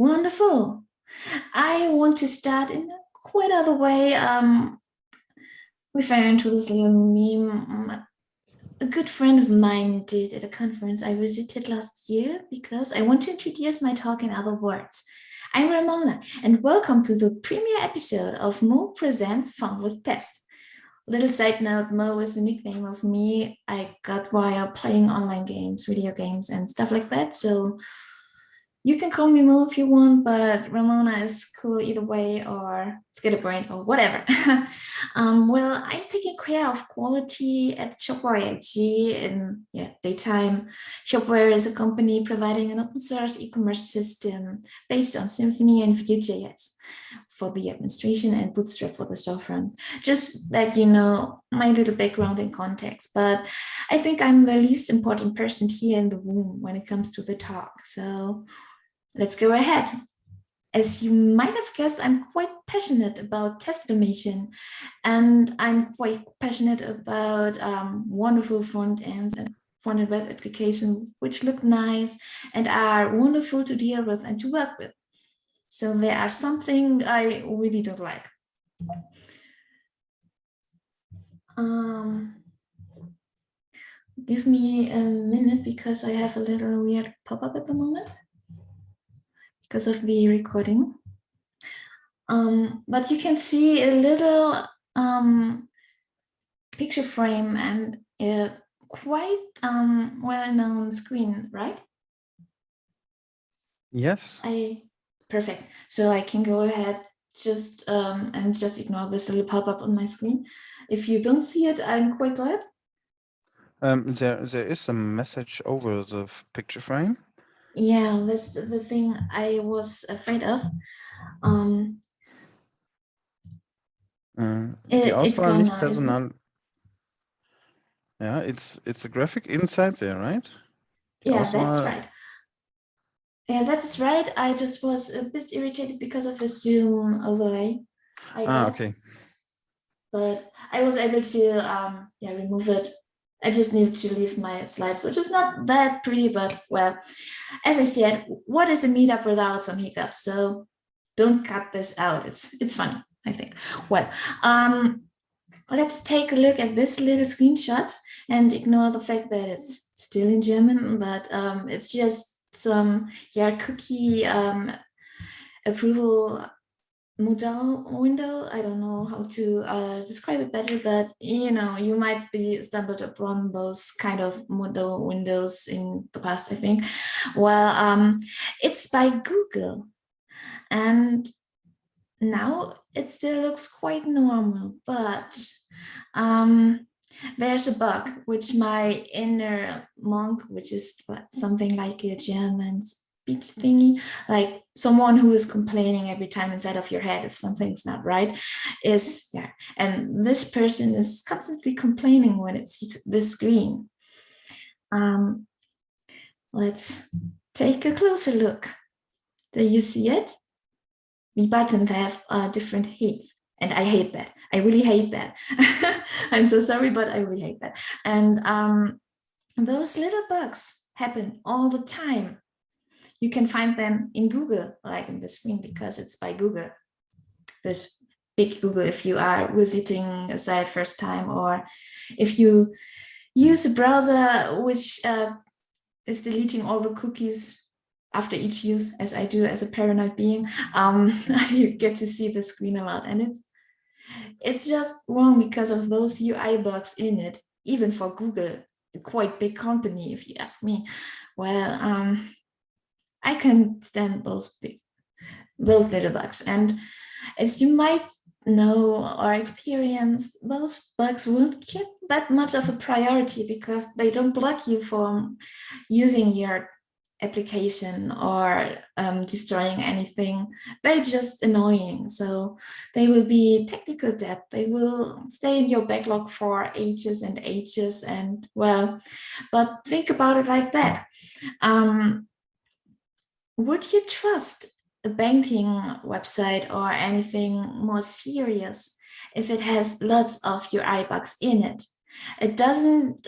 Wonderful. I want to start in a quite other way, referring to this little meme a good friend of mine did at a conference I visited last year because I want to introduce my talk in other words. I'm Ramona, and welcome to the premiere episode of Mo Presents Fun with Test. Little side note, Mo is a nickname of me I got while playing online games, video games, and stuff like that. So you can call me Mo if you want, but Ramona is cool either way, or Scatterbrain, or whatever. Well, I'm taking care of quality at Shopware AG in daytime. Shopware is a company providing an open source e-commerce system based on Symfony and Vue.js for the administration and Bootstrap for the storefront. Just that you know my little background and context, but I think I'm the least important person here in the room when it comes to the talk. So let's go ahead. As you might have guessed, I'm quite passionate about test automation, and I'm quite passionate about wonderful front ends and front-end web applications which look nice and are wonderful to deal with and to work with. So there are something I really don't like. Give me a minute because I have a little weird pop-up at the moment because of the recording. But you can see a little picture frame and a quite well-known screen, right? Yes. Perfect. So I can go ahead and just ignore this little pop-up on my screen. If you don't see it, I'm quite glad. There is a message over the picture frame. Yeah, that's the thing I was afraid of. It's gone now, isn't it? Yeah, it's a graphic inside there, right? Yeah, that's right. Yeah, that's right. I just was a bit irritated because of the Zoom overlay I got. Okay. But I was able to remove it. I just needed to leave my slides, which is not that pretty, but well, as I said, what is a meetup without some hiccups? So don't cut this out. It's funny, I think. Well, let's take a look at this little screenshot and ignore the fact that it's still in German, but it's just some cookie approval modal window. I don't know how to describe it better, but you know, you might be stumbled upon those kind of modal windows in the past, I think. Well, it's by Google, and now it still looks quite normal, but there's a bug which my inner monk, which is something like a German speech thingy, like someone who is complaining every time inside of your head if something's not right, and this person is constantly complaining when it sees the screen. Let's take a closer look. Do you see it? The buttons have a different height, and I hate that. I really hate that. I'm so sorry, but I really hate that. And those little bugs happen all the time. You can find them in Google, like in the screen, because it's by Google. This big Google, if you are visiting a site first time, or if you use a browser which is deleting all the cookies after each use, as I do as a paranoid being, you get to see the screen a lot. And it's just wrong because of those UI bugs in it, even for Google, a quite big company, if you ask me. Well, I can stand those little bugs. And as you might know or experience, those bugs won't get that much of a priority because they don't block you from using your application or destroying anything. They're just annoying. So they will be technical debt. They will stay in your backlog for ages and ages. And well, but think about it like that. Would you trust a banking website or anything more serious if it has lots of UI bugs in it? It doesn't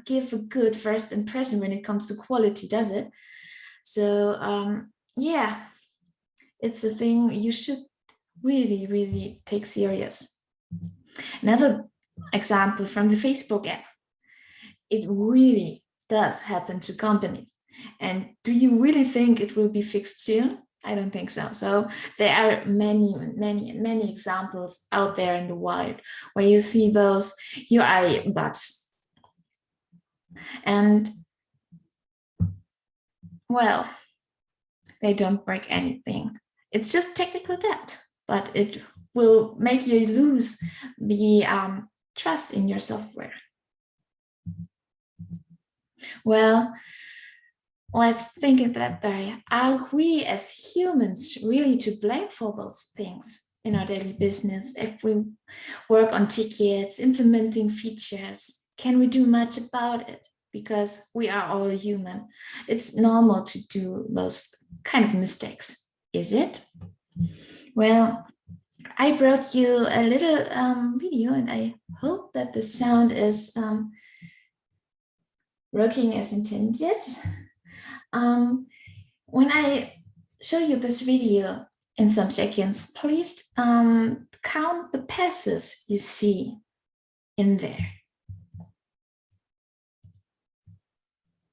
give a good first impression when it comes to quality, does it? So yeah, it's a thing you should really, really take serious. Another example from the Facebook app. It really does happen to companies. And do you really think it will be fixed soon? I don't think so. So there are many, many, many examples out there in the wild where you see those UI bugs. And well, they don't break anything. It's just technical debt, but it will make you lose the trust in your software. Well, let's think of that way. Are we as humans really to blame for those things in our daily business? If we work on tickets, implementing features, can we do much about it? Because we are all human. It's normal to do those kind of mistakes, is it? Well, I brought you a little video, and I hope that the sound is working as intended. When I show you this video in some seconds, please count the passes you see in there.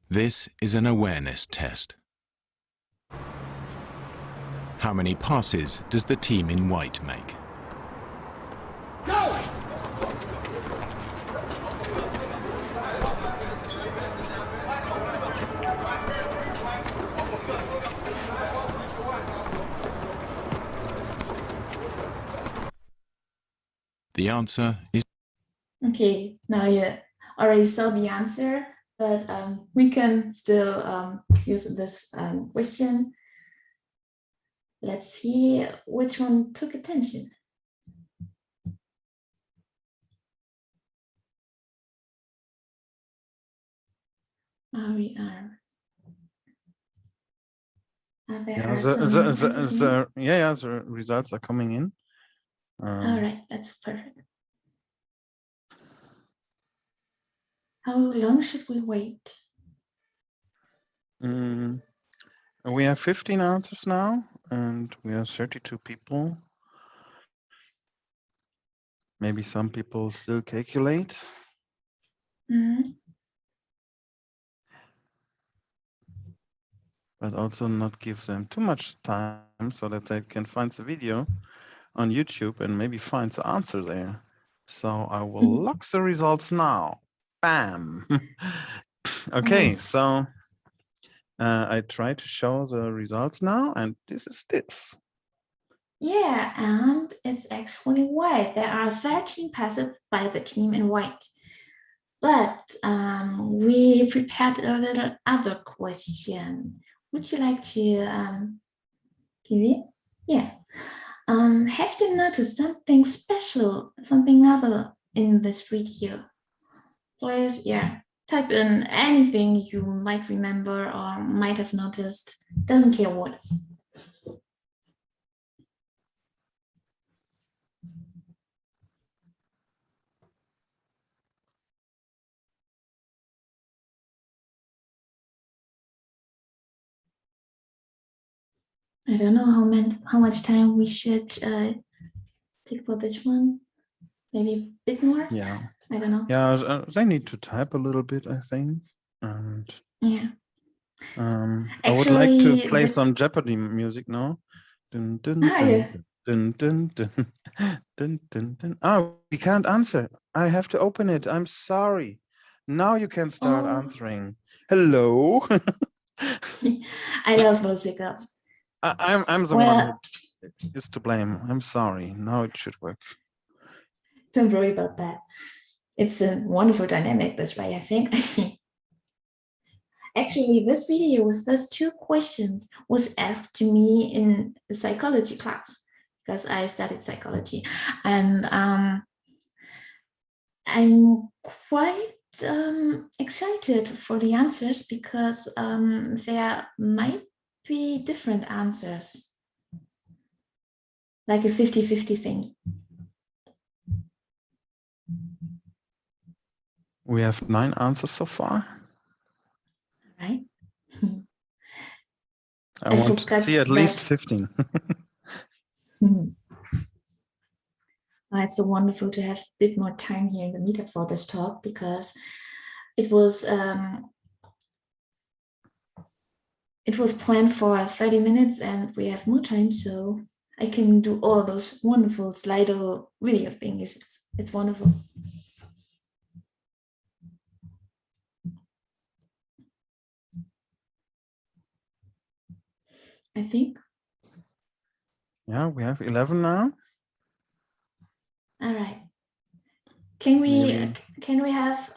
This is an awareness test. How many passes does the team in white make? Go! The answer is... Okay, now you already saw the answer, but we can still use this question. Let's see which one took attention. We are. The results are coming in. All right, that's perfect. How long should we wait? We have 15 answers now, and we have 32 people. Maybe some people still calculate. But also not give them too much time so that they can find the video on YouTube and maybe find the answer there. So I will lock the results now. Bam. Okay, Nice. so I try to show the results now, and this is this. Yeah, and it's actually white. There are 13 passes by the team in white. But we prepared a little other question. Would you like to give it? Yeah. Have you noticed something special, something other in this video? Please, yeah, type in anything you might remember or might have noticed. Doesn't care what. I don't know how much time we should take for this one. Maybe a bit more. Yeah. I don't know. Yeah, they need to type a little bit, I think. And yeah. I would like to Actually, play some Jeopardy music now. Dun, dun, dun, yeah. dun, dun, dun, dun, dun, dun. Oh, we can't answer. I have to open it. I'm sorry. Now you can start answering. Hello. I love those hiccups. I'm the one who is to blame. I'm sorry. Now it should work. Don't worry about that. It's a wonderful dynamic this way, I think. Actually, this video with those two questions was asked to me in a psychology class because I studied psychology. And I'm quite excited for the answers because there might be different answers, like a 50-50 thing. We have 9 answers so far. Right? I want to forgot see at least 15. Mhm. It's so wonderful to have a bit more time here in the meetup for this talk, because it was planned for 30 minutes and we have more time, so I can do all those wonderful Slido video things. It's wonderful. I think. Yeah, we have 11 now. All right. Can we Maybe. have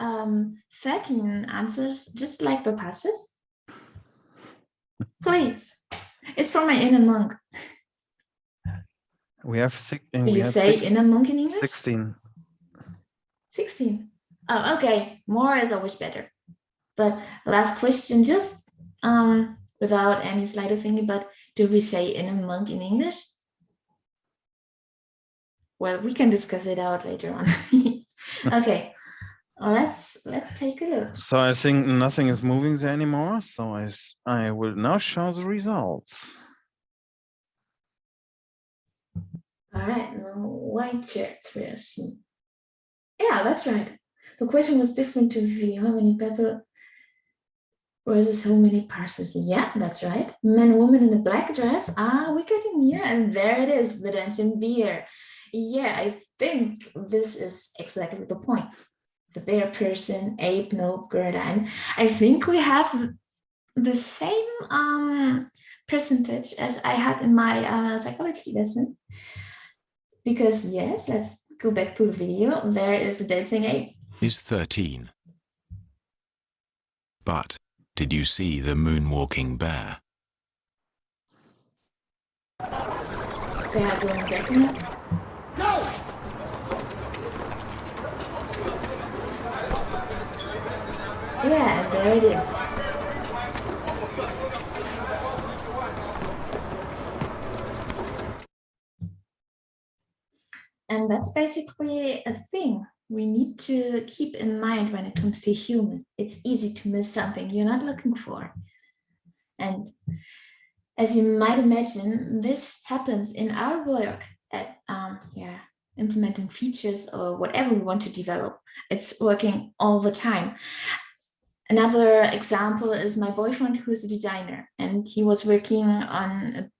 13 answers just like the passes? Please. It's from my inner monk. We have six. Do you say inner monk in English? 16. 16. Oh, okay. More is always better. But last question, just without any Slido thingy, but do we say inner monk in English? Well, we can discuss it out later on. Okay, let's take a look. So I think nothing is moving there anymore. So I will now show the results. All right, now white shirts we are seeing. Yeah, that's right. The question was different to the video. How many people versus how many parses? Yeah, that's right. Man, woman in a black dress. Ah, we're getting near, and there it is, the dancing bear. Yeah, I think this is exactly the point. The bear person, ape, nope, gorilla. And I think we have the same percentage as I had in my psychology lesson. Because yes, let's go back to the video. There is a dancing ape. Is 13. But did you see the moonwalking bear? Bear going back now. Go! Yeah, there it is. And that's basically a thing we need to keep in mind when it comes to human. It's easy to miss something you're not looking for. And as you might imagine, this happens in our work at implementing features or whatever we want to develop. It's working all the time. Another example is my boyfriend, who is a designer, and he was working on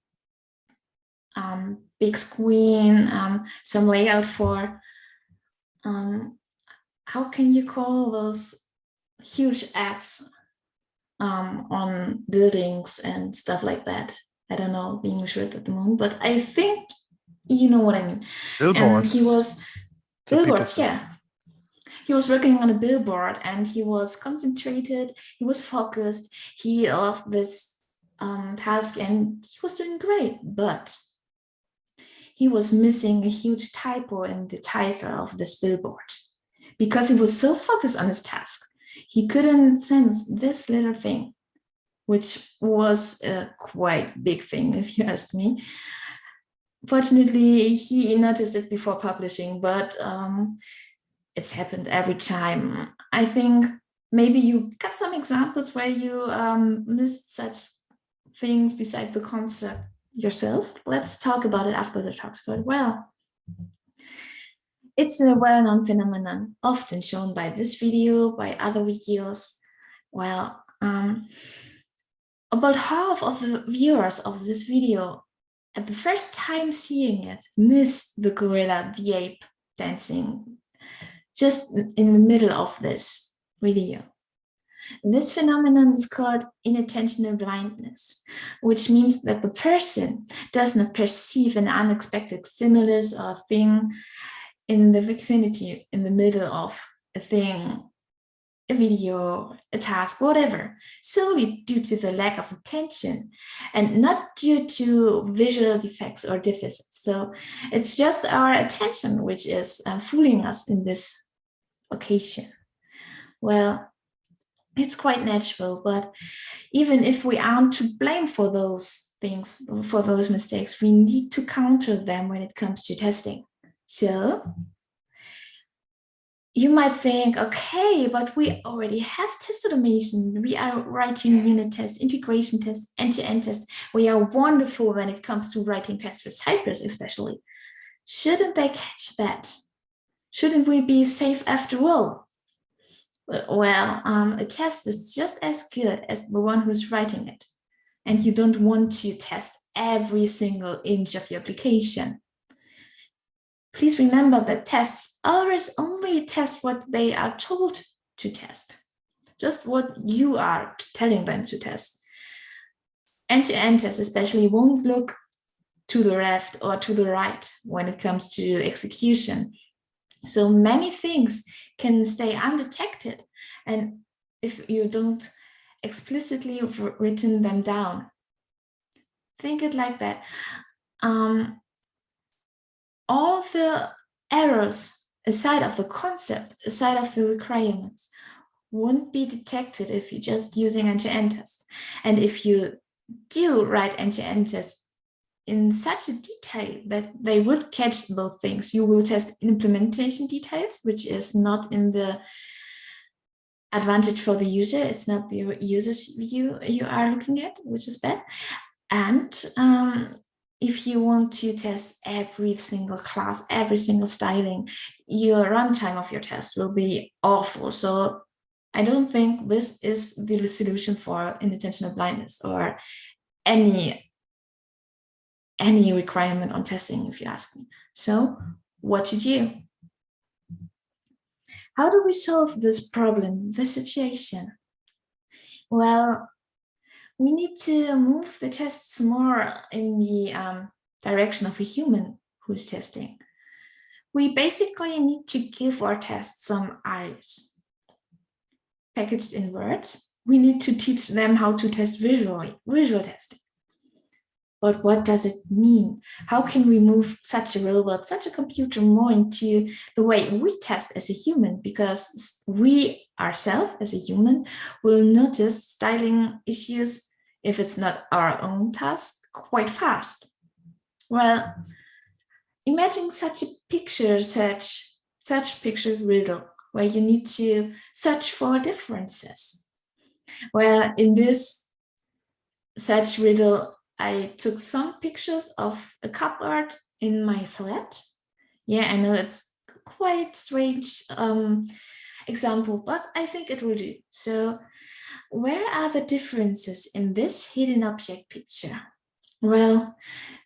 a big screen, some layout for, how can you call those huge ads on buildings and stuff like that? I don't know the English word at the moment, but I think you know what I mean. Billboards. And he was billboards, yeah. He was working on a billboard and he was concentrated, he was focused, he loved this task and he was doing great, but he was missing a huge typo in the title of this billboard because he was so focused on his task. He couldn't sense this little thing, which was a quite big thing, if you ask me. Fortunately, he noticed it before publishing, but it's happened every time. I think maybe you got some examples where you missed such things beside the concept yourself. Let's talk about it after the talks. But well, it's a well-known phenomenon, often shown by this video, by other videos. Well, about half of the viewers of this video at the first time seeing it missed the gorilla, the ape dancing just in the middle of this video. This phenomenon is called inattentional blindness, which means that the person does not perceive an unexpected stimulus or thing in the vicinity, in the middle of a thing, a video, a task, whatever, solely due to the lack of attention and not due to visual defects or deficits. So it's just our attention which is fooling us in this occasion. Well, it's quite natural, but even if we aren't to blame for those things, for those mistakes, we need to counter them when it comes to testing. So you might think, okay, but we already have test automation. We are writing unit tests, integration tests, end-to-end tests. We are wonderful when it comes to writing tests for Cypress, especially. Shouldn't they catch that? Shouldn't we be safe after all? Well, a test is just as good as the one who's writing it. And you don't want to test every single inch of your application. Please remember that tests always only test what they are told to test, just what you are telling them to test. End-to-end tests especially won't look to the left or to the right when it comes to execution. So many things can stay undetected, and if you don't explicitly written them down, think it like that. All the errors aside of the concept, aside of the requirements, won't be detected if you're just using end-to-end tests. And if you do write end-to-end tests in such a detail that they would catch those things, you will test implementation details, which is not in the advantage for the user. It's not the user's view you are looking at, which is bad. And if you want to test every single class, every single styling, your runtime of your test will be awful. So I don't think this is the solution for inattentional blindness or any requirement on testing, if you ask me. So what to do? How do we solve this problem, this situation? Well, we need to move the tests more in the direction of a human who's testing. We basically need to give our tests some eyes. Packaged in words, we need to teach them how to test visually, visual testing. But what does it mean? How can we move such a robot, such a computer more into the way we test as a human? Because we ourselves as a human will notice styling issues, if it's not our own task, quite fast. Well, imagine such a picture, such picture riddle, where you need to search for differences. Well, in this search riddle, I took some pictures of a cupboard in my flat. Yeah, I know it's quite strange example, but I think it will do. So where are the differences in this hidden object picture? Well,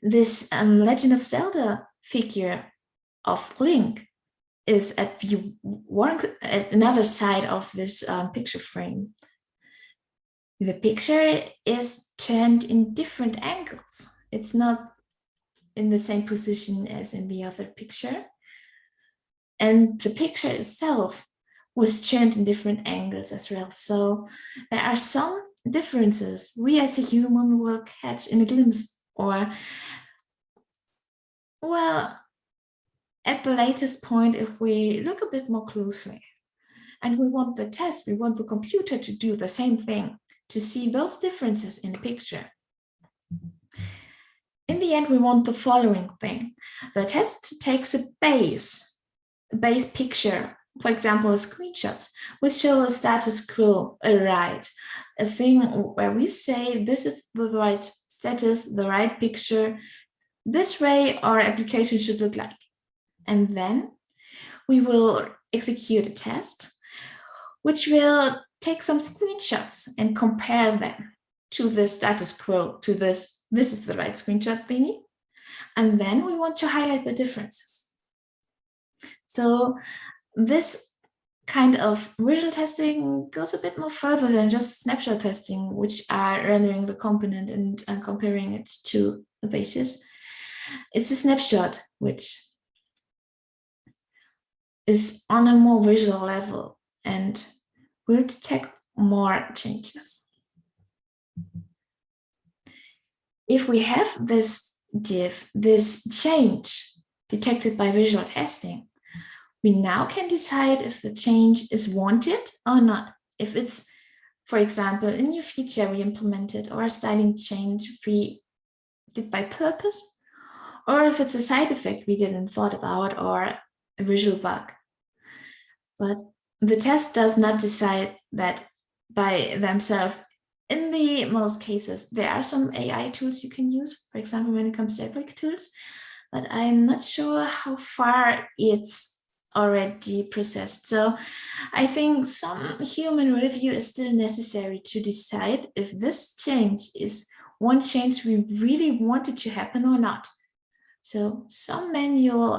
this Legend of Zelda figure of Link is at another side of this picture frame. The picture is turned in different angles. It's not in the same position as in the other picture. And the picture itself was turned in different angles as well. So there are some differences we as a human will catch in a glimpse, or, well, at the latest point, if we look a bit more closely. And we want the test, we want the computer to do the same thing, to see those differences in the picture. In the end, we want the following thing. The test takes a base picture, for example, screenshots, which show a status quo, a thing where we say this is the right status, the right picture, this way our application should look like. And then we will execute a test, which will take some screenshots and compare them to the status quo, to this is the right screenshot thingy. And then we want to highlight the differences. So this kind of visual testing goes a bit more further than just snapshot testing, which are rendering the component and comparing it to the basis. It's a snapshot, which is on a more visual level and will detect more changes. If we have this change detected by visual testing, we now can decide if the change is wanted or not. If it's, for example, a new feature we implemented or a styling change we did by purpose, or if it's a side effect we didn't thought about or a visual bug. But the test does not decide that by themselves. In the most cases, there are some AI tools you can use, for example, when it comes to jailbreak tools, but I'm not sure how far it's already processed. So I think some human review is still necessary to decide if this change is one change we really wanted to happen or not. So some manual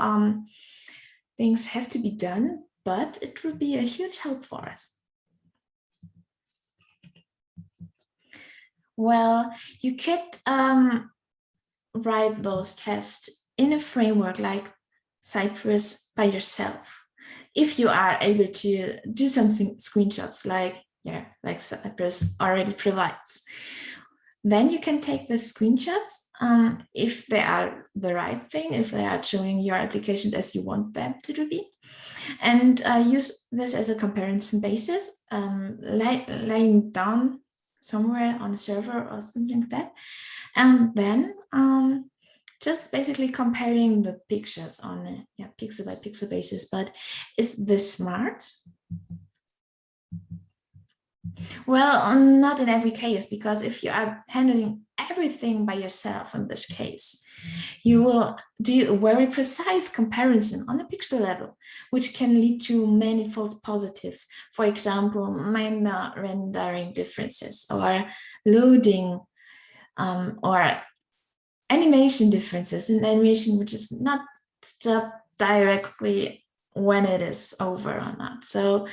things have to be done, but it will be a huge help for us. Well, you could write those tests in a framework like Cypress by yourself. If you are able to do some screenshots like Cypress already provides, then you can take the screenshots if they are the right thing, if they are showing your application as you want them to be, and use this as a comparison basis, laying down somewhere on a server or something like that, and then just basically comparing the pictures on a pixel by pixel basis. But is this smart? Well, not in every case, because if you are handling everything by yourself in this case, you will do a very precise comparison on a pixel level, which can lead to many false positives. For example, minor rendering differences or loading or animation differences in animation, which is not stopped directly when it is over or not. So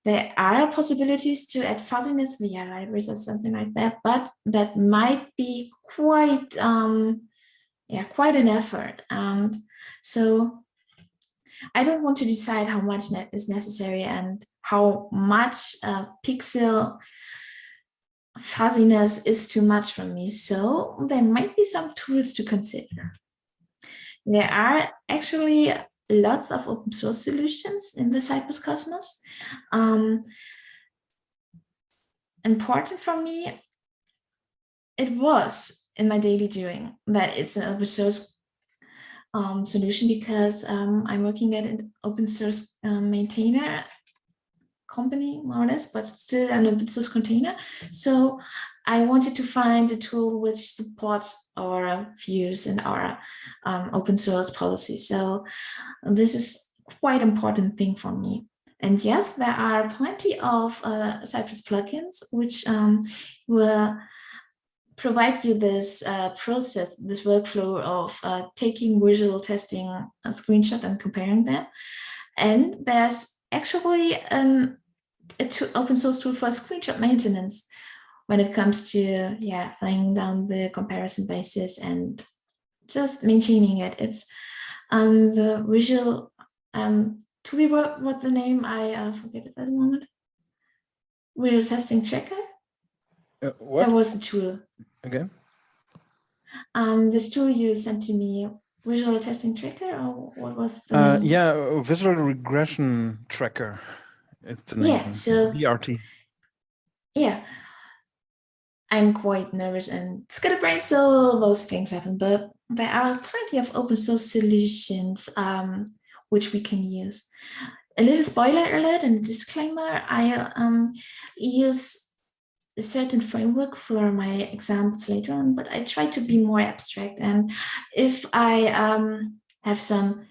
there are possibilities to add fuzziness via libraries or something like that, but that might be quite quite an effort. And so I don't want to decide how much is necessary and how much pixel fuzziness is too much for me. So there might be some tools to consider. There are actually lots of open source solutions in the Cypress cosmos. Important for me, it was in my daily doing that it's an open source solution, because I'm working at an open source maintainer company, more or less, but still an open source container. So I wanted to find a tool which supports our views and our open source policy. So this is quite important thing for me. And yes, there are plenty of Cypress plugins which will provide you this process, this workflow of taking visual testing a screenshot and comparing them. And there's actually an open source tool for screenshot maintenance when it comes to laying down the comparison basis and just maintaining it. It's the visual to be what the name, I forget it at the moment. Visual testing tracker. What? That was the tool. Again? This tool you sent to me, visual testing tracker, or what was the name? Visual regression tracker. It's the name. Yeah, so VRT. Yeah, I'm quite nervous and scatterbrained, so those things happen. But there are plenty of open source solutions which we can use. A little spoiler alert and a disclaimer: I use a certain framework for my examples later on, but I try to be more abstract. And if I have some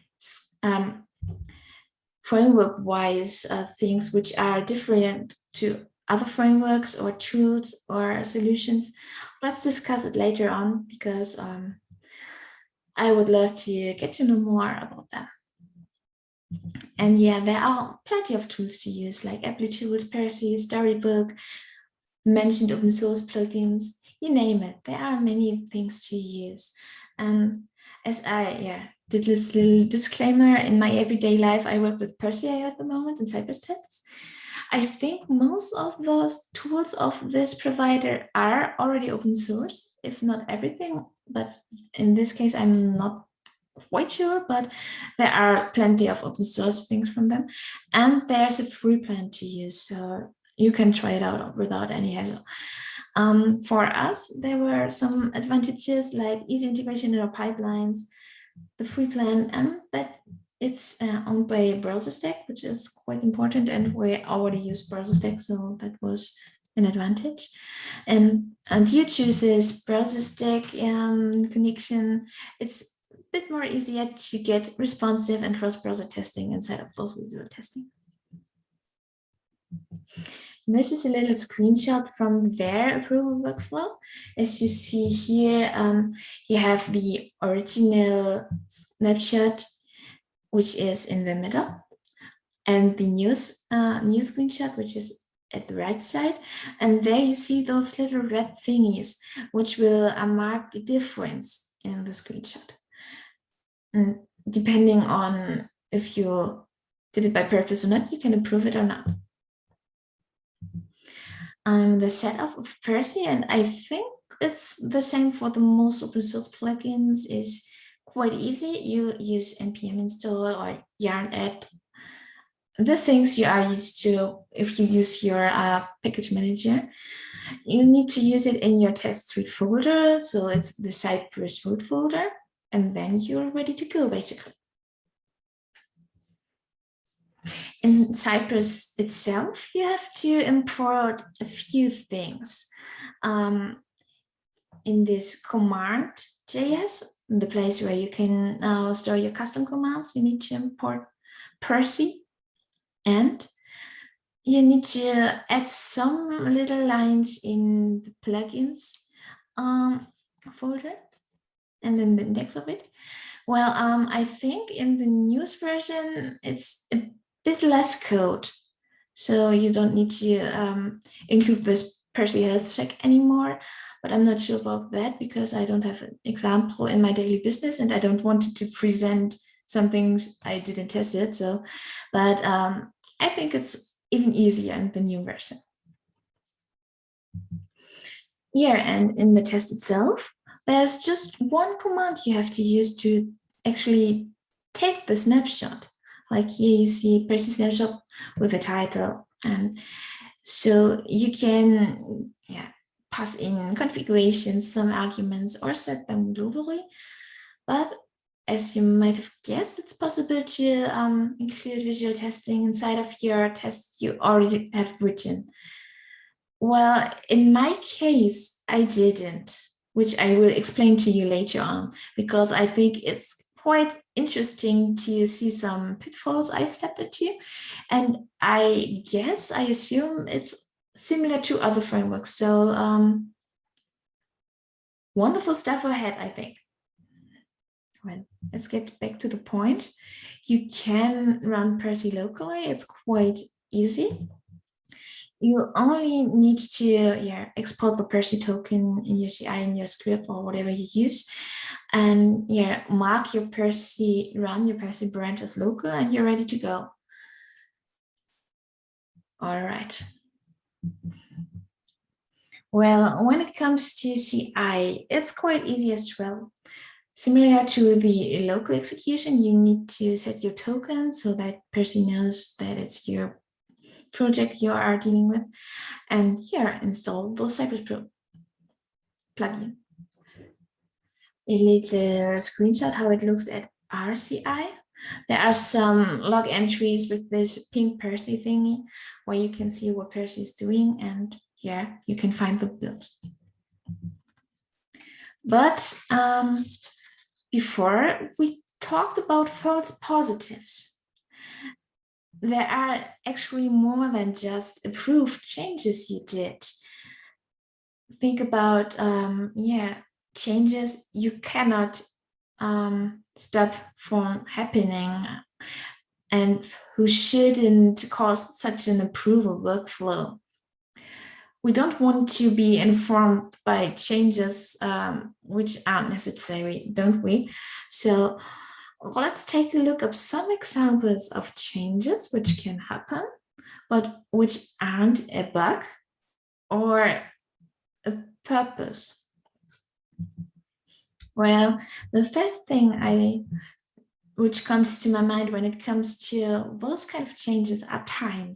framework-wise things which are different to other frameworks or tools or solutions, let's discuss it later on, because I would love to get to know more about them. And there are plenty of tools to use, like ApplyTools, Percy, Storybook, mentioned open source plugins, you name it. There are many things to use. And as I did this little disclaimer, in my everyday life, I work with Percy at the moment and Cypress tests. I think most of those tools of this provider are already open source, if not everything. But in this case, I'm not quite sure, but there are plenty of open source things from them. And there's a free plan to use, so you can try it out without any hassle. For us, there were some advantages like easy integration in our pipelines, the free plan, and that it's owned by BrowserStack, which is quite important, and we already use BrowserStack, so that was an advantage. And due to this BrowserStack connection, it's a bit more easier to get responsive and cross-browser testing inside of both visual testing. And this is a little screenshot from their approval workflow. As you see here, you have the original snapshot, which is in the middle, and the new screenshot, which is at the right side. And there you see those little red thingies, which will mark the difference in the screenshot. And depending on if you did it by purpose or not, you can approve it or not. The setup of Percy, and I think it's the same for the most open source plugins, is quite easy. You use npm install or yarn add, the things you are used to if you use your package manager. You need to use it in your test suite folder, so it's the Cypress root folder, and then you're ready to go, basically. In Cypress itself, you have to import a few things. In this command.js, the place where you can store your custom commands, you need to import Percy, and you need to add some little lines in the plugins folder and then the index of it. Well, I think in the news version, it's a bit less code. So you don't need to include this Percy health check anymore, but I'm not sure about that because I don't have an example in my daily business and I don't want to present something I didn't test it. So, but I think it's even easier in the new version. Yeah, and in the test itself, there's just one command you have to use to actually take the snapshot. Like here you see Percy snapshot with a title. And so you can pass in configurations, some arguments, or set them globally. But as you might have guessed, it's possible to include visual testing inside of your test you already have written. Well, in my case, I didn't, which I will explain to you later on, because I think it's quite interesting to see some pitfalls I stepped into. And I assume it's similar to other frameworks. So wonderful stuff ahead, I think. Well, let's get back to the point. You can run Percy locally. It's quite easy. You only need to export the Percy token in your CI, in your script, or whatever you use, and mark your Percy, run your Percy branch as local, and you're ready to go. All right. Well, when it comes to CI, it's quite easy as well. Similar to the local execution, you need to set your token so that Percy knows that it's your project you are dealing with, and install the Cypress Pro plugin. A little screenshot how it looks at RCI. There are some log entries with this pink Percy thingy where you can see what Percy is doing, and you can find the build. But before we talked about false positives, there are actually more than just approved changes you did. Think about changes you cannot stop from happening and who shouldn't cause such an approval workflow. We don't want to be informed by changes which aren't necessary, don't we? So let's take a look at some examples of changes which can happen, but which aren't a bug or a purpose. Well, the first thing which comes to my mind when it comes to those kind of changes are time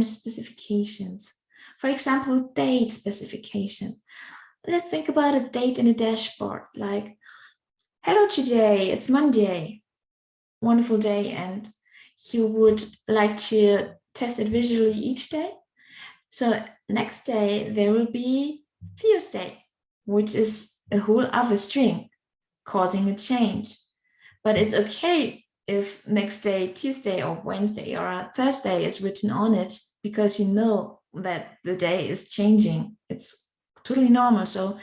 specifications. For example, date specification. Let's think about a date in a dashboard, like, hello today, it's Monday. wonderful day and you would like to test it visually each day. So next day there will be Tuesday, which is a whole other string causing a change. But it's okay if next day, Tuesday or Wednesday or Thursday is written on it, because you know that the day is changing. It's totally normal. So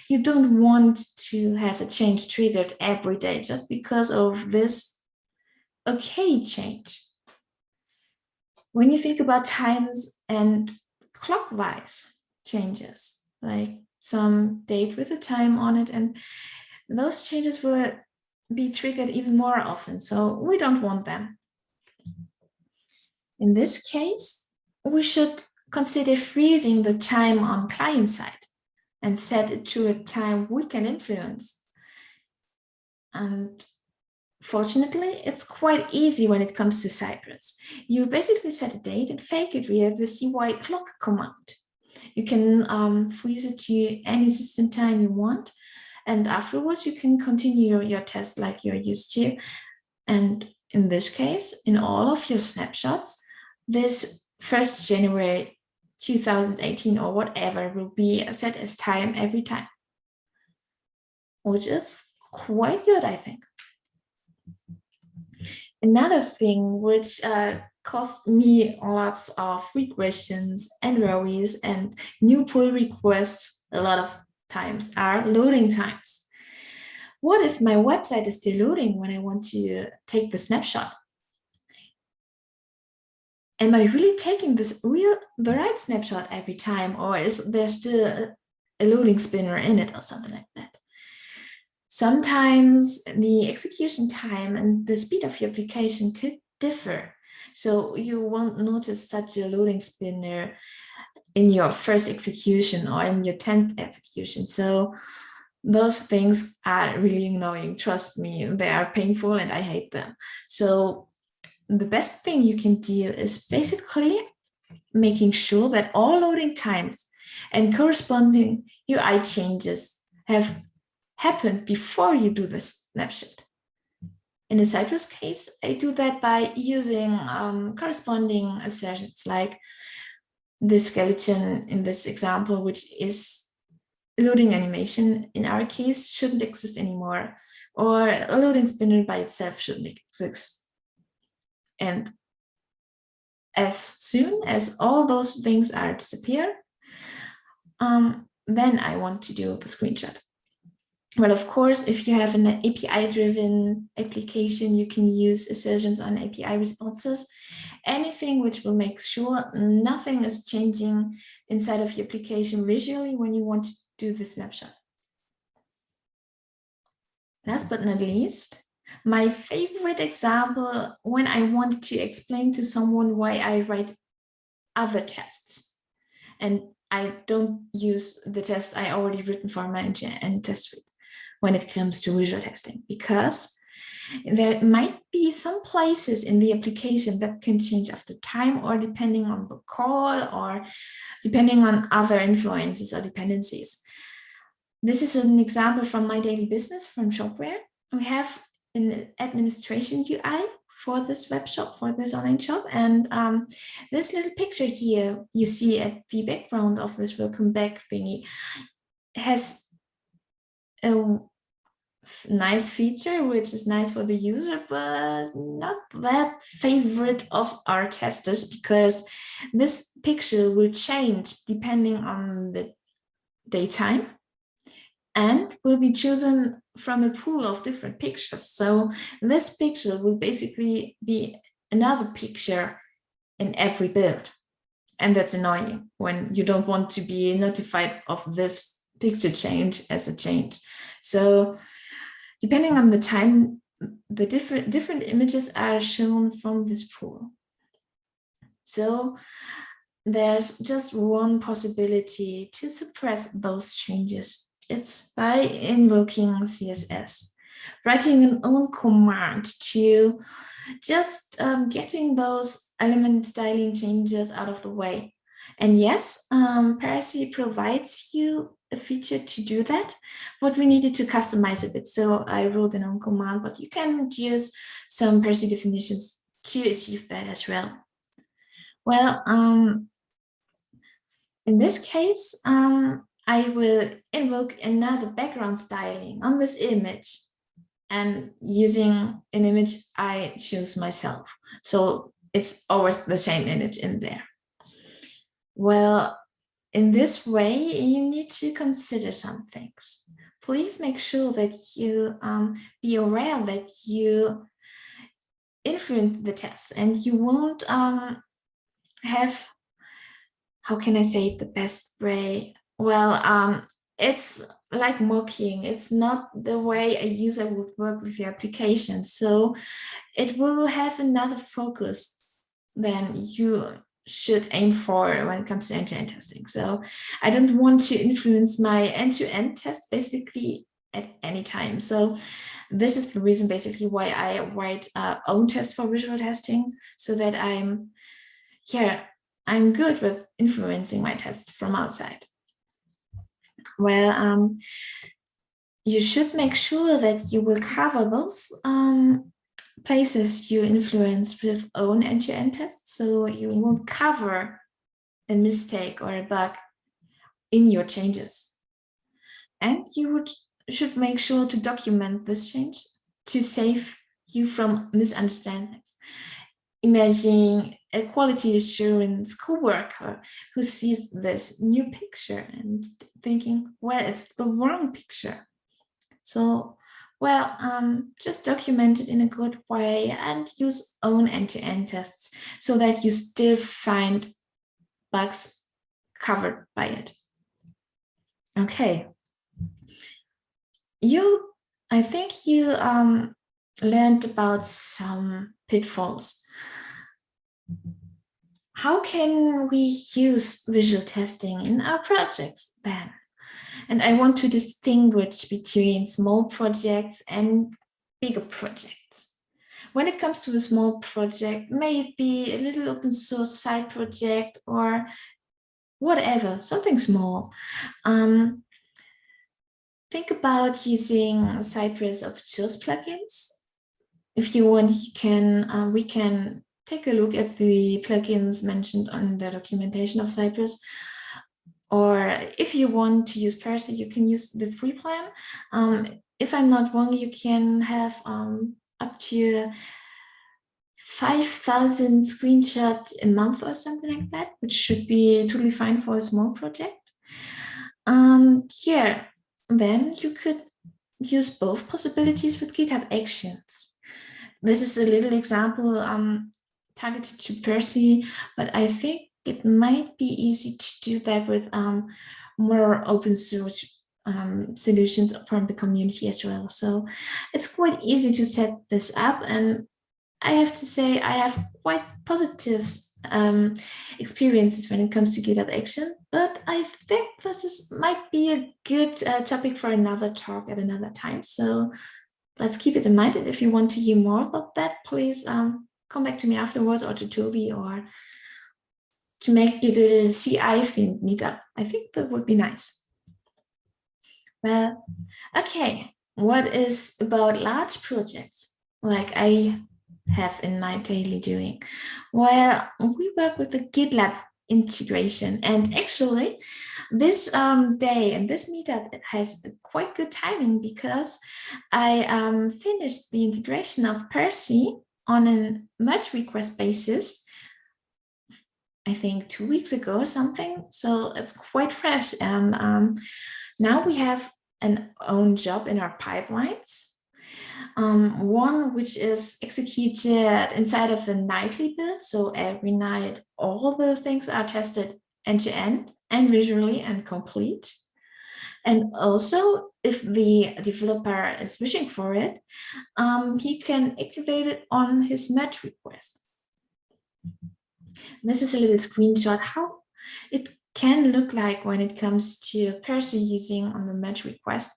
you don't want to have a change triggered every day just because of this okay change. When you think about times and clockwise changes, like some date with a time on it, and those changes will be triggered even more often, so we don't want them. In this case, we should consider freezing the time on client side and set it to a time we can influence. And fortunately, it's quite easy when it comes to Cypress. You basically set a date and fake it via the cy clock command. You can freeze it to any system time you want, and afterwards you can continue your test like you're used to. And in this case, in all of your snapshots, this 1st January 2018 or whatever will be set as time every time, which is quite good, I think. Another thing which cost me lots of regressions and worries and new pull requests a lot of times are loading times. What if my website is still loading when I want to take the snapshot? Am I really taking the right snapshot every time, or is there still a loading spinner in it or something like that? Sometimes the execution time and the speed of your application could differ. So you won't notice such a loading spinner in your first execution or in your 10th execution. So those things are really annoying. Trust me, they are painful and I hate them. So the best thing you can do is basically making sure that all loading times and corresponding UI changes have happened before you do the snapshot. In the Cypress case, I do that by using corresponding assertions, like the skeleton in this example, which is loading animation in our case, shouldn't exist anymore, or a loading spinner by itself shouldn't exist. And as soon as all those things are disappeared, then I want to do the screenshot. But of course, if you have an API-driven application, you can use assertions on API responses, anything which will make sure nothing is changing inside of your application visually when you want to do the snapshot. Last but not least, my favorite example when I want to explain to someone why I write other tests. And I don't use the test I already written for my and test suite when it comes to visual testing, because there might be some places in the application that can change after time, or depending on the call, or depending on other influences or dependencies. This is an example from my daily business from Shopware. We have an administration UI for this web shop, for this online shop. And this little picture here you see at the background of this welcome back thingy has a nice feature, which is nice for the user, but not that favorite of our testers, because this picture will change depending on the daytime and will be chosen from a pool of different pictures. So this picture will basically be another picture in every build. And that's annoying when you don't want to be notified of this picture change as a change. So depending on the time, the different images are shown from this pool. So there's just one possibility to suppress those changes. It's by invoking CSS, writing an own command to just getting those element styling changes out of the way. And yes, Parasi provides you a feature to do that, but we needed to customize a bit. So I wrote an own command, but you can use some Percy definitions to achieve that as well. Well, in this case, I will invoke another background styling on this image, and using an image I choose myself. So it's always the same image in there. Well, in this way, you need to consider some things. Please make sure that you be aware that you influence the test, and you won't have, how can I say it the best way? Well, it's like mocking. It's not the way a user would work with the application. So it will have another focus than you should aim for when it comes to end-to-end testing. So I don't want to influence my end-to-end test basically at any time. So this is the reason basically why I write own tests for visual testing, so that I'm good with influencing my tests from outside. Well, you should make sure that you will cover those places you influence with own end-to-end tests, so you won't cover a mistake or a bug in your changes. And you should make sure to document this change to save you from misunderstandings. Imagine a quality assurance coworker who sees this new picture and thinking, well, it's the wrong picture. So, well, just document it in a good way and use own end-to-end tests so that you still find bugs covered by it. Okay. I think you learned about some pitfalls. How can we use visual testing in our projects then? And I want to distinguish between small projects and bigger projects. When it comes to a small project, may it be a little open source side project or whatever, something small. Think about using Cypress open source plugins. If you want, you can we can take a look at the plugins mentioned on the documentation of Cypress. Or if you want to use Percy, you can use the free plan. If I'm not wrong, you can have up to 5,000 screenshots a month or something like that, which should be totally fine for a small project. Then you could use both possibilities with GitHub Actions. This is a little example targeted to Percy, but I think it might be easy to do that with more open source solutions from the community as well. So it's quite easy to set this up, and I have to say I have quite positive experiences when it comes to GitHub Action, but I think this might be a good topic for another talk at another time. So let's keep it in mind. And if you want to hear more about that, please come back to me afterwards, or to Toby, or to make it a CI thing meetup. I think that would be nice. Well, okay. What is about large projects like I have in my daily doing? Well, we work with the GitLab integration, and actually this day and this meetup has quite good timing, because I finished the integration of Percy on a merge request basis, I think 2 weeks ago or something. So it's quite fresh, and now we have an own job in our pipelines. One which is executed inside of the nightly build. So every night, all the things are tested end to end and visually and complete. And also, if the developer is wishing for it, he can activate it on his merge request. This is a little screenshot how it can look like when it comes to Percy using on the merge request.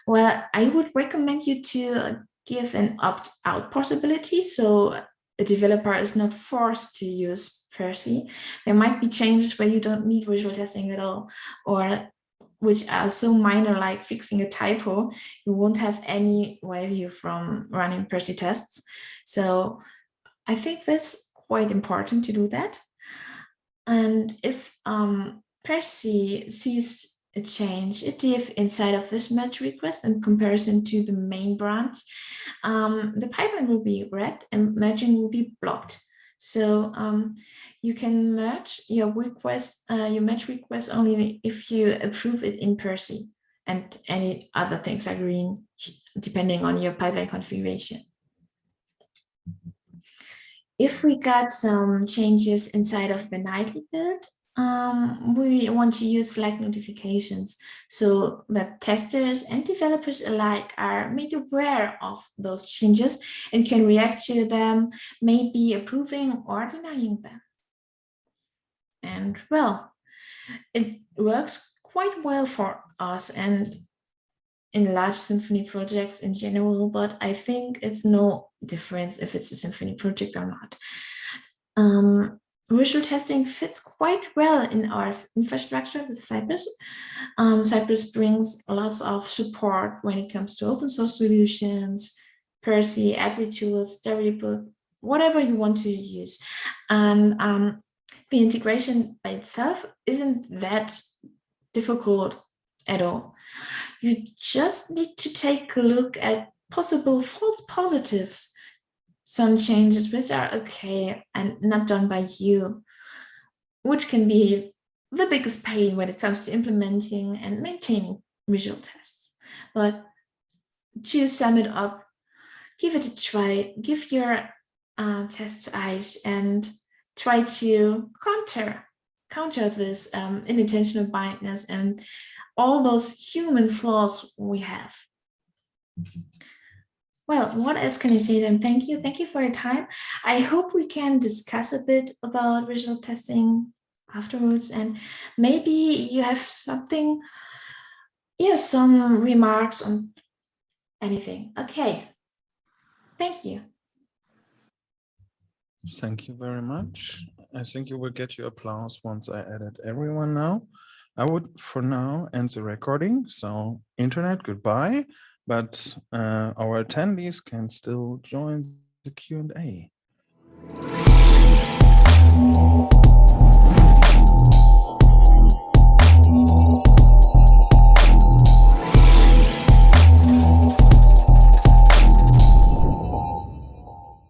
Well, I would recommend you to give an opt-out possibility, so a developer is not forced to use Percy. There might be changes where you don't need visual testing at all, or which are so minor, like fixing a typo, you won't have any value from running Percy tests. So I think that's quite important to do that. And if Percy sees a change, a diff inside of this merge request in comparison to the main branch, the pipeline will be red and merging will be blocked. So you can merge your request, your merge request only if you approve it in Percy, and any other things are green depending on your pipeline configuration. If we got some changes inside of the nightly build, we want to use Slack notifications so that testers and developers alike are made aware of those changes and can react to them, maybe approving or denying them. And well, it works quite well for us and in large Symfony projects in general, but I think it's no difference if it's a Symfony project or not. Visual testing fits quite well in our infrastructure with Cypress. Cypress brings lots of support when it comes to open source solutions, Percy, Apply tools, Storybook, whatever you want to use. And the integration by itself isn't that difficult at all. You just need to take a look at possible false positives, some changes which are okay and not done by you, which can be the biggest pain when it comes to implementing and maintaining visual tests. But to sum it up, give it a try, give your tests eyes and try to counter this unintentional biasness and all those human flaws we have. Well, what else can I say then? Thank you. Thank you for your time. I hope we can discuss a bit about visual testing afterwards, and maybe you have something, some remarks on anything. Okay. Thank you. Thank you very much. I think you will get your applause once I edit everyone now. I would, for now, end the recording. So, internet, goodbye. But our attendees can still join the Q&A.